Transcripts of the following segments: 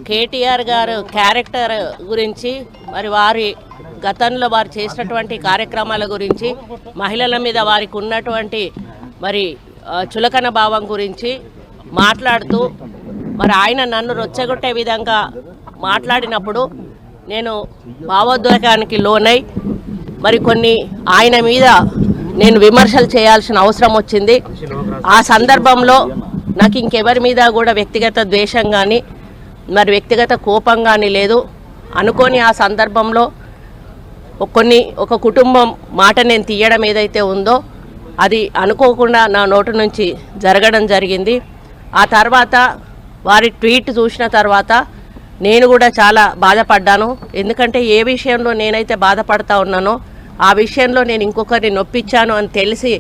కేటీఆర్ గారు క్యారెక్టర్ గురించి మరి వారి గతంలో వారు చేసినటువంటి కార్యక్రమాల గురించి మహిళల మీద వారికి ఉన్నటువంటి మరి చులకన భావం గురించి మాట్లాడుతూ మరి ఆయన నన్ను రొచ్చగొట్టే విధంగా మాట్లాడినప్పుడు నేను భావోద్వేగానికి లోనై మరి కొన్ని ఆయన మీద నేను విమర్శలు చేయాల్సిన అవసరం వచ్చింది. ఆ సందర్భంలో నాకు ఇంకెవరి మీద కూడా వ్యక్తిగత ద్వేషం కానీ మరి వ్యక్తిగత కోపం కానీ లేదు. అనుకోని ఆ సందర్భంలో ఒక కుటుంబం మాట నేను తీయడం ఏదైతే ఉందో అది అనుకోకుండా నా నోటి నుంచి జరగడం జరిగింది. ఆ తర్వాత వారి ట్వీట్ చూసిన తర్వాత నేను కూడా చాలా బాధపడ్డాను. ఎందుకంటే ఏ విషయంలో నేనైతే బాధపడతా ఉన్నానో ఆ విషయంలో నేను ఇంకొకరిని నొప్పించాను అని తెలిసి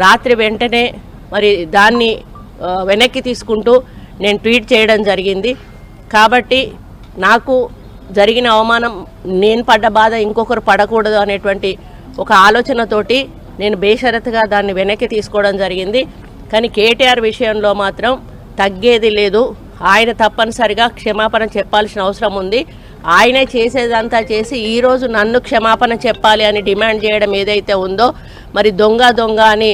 రాత్రి వెంటనే మరి దాన్ని వెనక్కి తీసుకుంటూ నేను ట్వీట్ చేయడం జరిగింది. కాబట్టి నాకు జరిగిన అవమానం, నేను పడ్డ బాధ ఇంకొకరు పడకూడదు అనేటువంటి ఒక ఆలోచనతోటి నేను బేషరతుగా దాన్ని వెనక్కి తీసుకోవడం జరిగింది. కానీ కేటీఆర్ విషయంలో మాత్రం తగ్గేది లేదు. ఆయన తప్పనిసరిగా క్షమాపణ చెప్పాల్సిన అవసరం ఉంది. ఆయనే చేసేదంతా చేసి ఈరోజు నన్ను క్షమాపణ చెప్పాలి అని డిమాండ్ చేయడం ఏదైతే ఉందో మరి దొంగ అని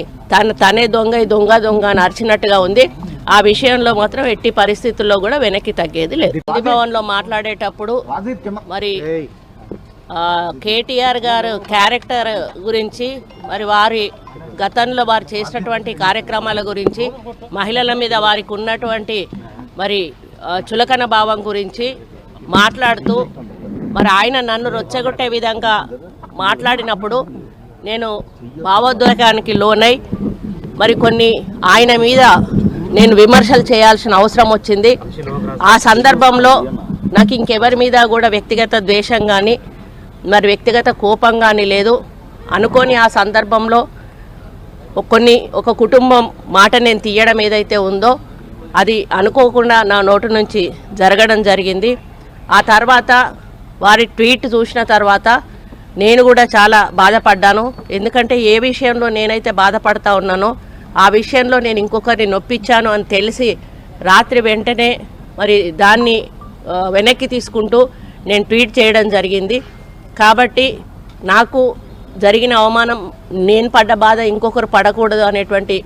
తనే దొంగ అని అరిచినట్టుగా ఉంది. ఆ విషయంలో మాత్రం ఎట్టి పరిస్థితుల్లో కూడా వెనక్కి తగ్గేది లేదు. భవన్లో మాట్లాడేటప్పుడు మరి కేటీఆర్ గారు క్యారెక్టర్ గురించి మరి వారి గతంలో వారు చేసినటువంటి కార్యక్రమాల గురించి మహిళల మీద వారికి ఉన్నటువంటి మరి చులకన భావం గురించి మాట్లాడుతూ మరి ఆయన నన్ను రొచ్చగొట్టే విధంగా మాట్లాడినప్పుడు నేను భావోద్వేగానికి లోనై మరి కొన్ని ఆయన మీద నేను విమర్శలు చేయాల్సిన అవసరం వచ్చింది. ఆ సందర్భంలో నాకు ఇంకెవరి మీద కూడా వ్యక్తిగత ద్వేషం కానీ మరి వ్యక్తిగత కోపం కానీ లేదు. అనుకోని ఆ సందర్భంలో ఒక కుటుంబం మాట నేను తీయడం ఏదైతే ఉందో అది అనుకోకుండా నా నోటి నుంచి జరగడం జరిగింది. ఆ తర్వాత వారి ట్వీట్ చూసిన తర్వాత నేను కూడా చాలా బాధపడ్డాను. ఎందుకంటే ఏ విషయంలో నేనైతే బాధపడతా ఉన్నానో ఆ విషయంలో నేను ఇంకొకరిని నొప్పించాను అని తెలిసి రాత్రి వెంటనే మరి దాన్ని వెనక్కి తీసుకుంటూ నేను ట్వీట్ చేయడం జరిగింది. కాబట్టి నాకు జరిగిన అవమానం, నేను పడ్డ బాధ ఇంకొకరు పడకూడదు అనేటువంటి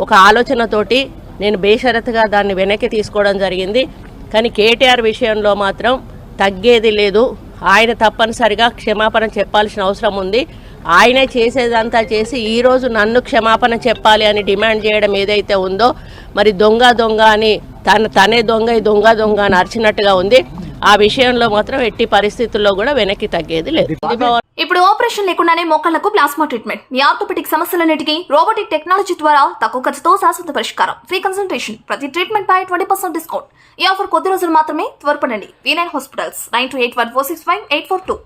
ఒక ఆలోచనతోటి నేను బేషరతుగా దాన్ని వెనక్కి తీసుకోవడం జరిగింది. కానీ కేటీఆర్ విషయంలో మాత్రం తగ్గేది లేదు. ఆయన తప్పనిసరిగా క్షమాపణ చెప్పాల్సిన అవసరం ఉంది. ఆయనే చేసేదంతా చేసి ఈరోజు నన్ను క్షమాపణ చెప్పాలి అని డిమాండ్ చేయడం ఏదైతే ఉందో మరి దొంగ అని తనే దొంగ అని అరిచినట్టుగా ఉంది. ఆ విషయంలో మాత్రం ఎట్టి పరిస్థితుల్లో కూడా వెనక్కి తగ్గేది లేదు. ఇప్పుడు ఆపరేషన్ లేకుండానే మోకాళ్లకు ప్లాస్మా ట్రీట్మెంట్, మీ ఆర్థోపెటిక్ సమస్యలన్నిటికీ రోబోటిక్ టెక్నాలజీ ద్వారా తక్కువ ఖర్చుతో శాశ్వత పరిష్కారం, ఫ్రీ కన్సల్టేషన్, ప్రతి ట్రీట్మెంట్ పై 20% డిస్కౌంట్. ఈ ఆఫర్ కొద్ది రోజులు మాత్రమే. త్వరపడండి. V9 hospitals 9281465842.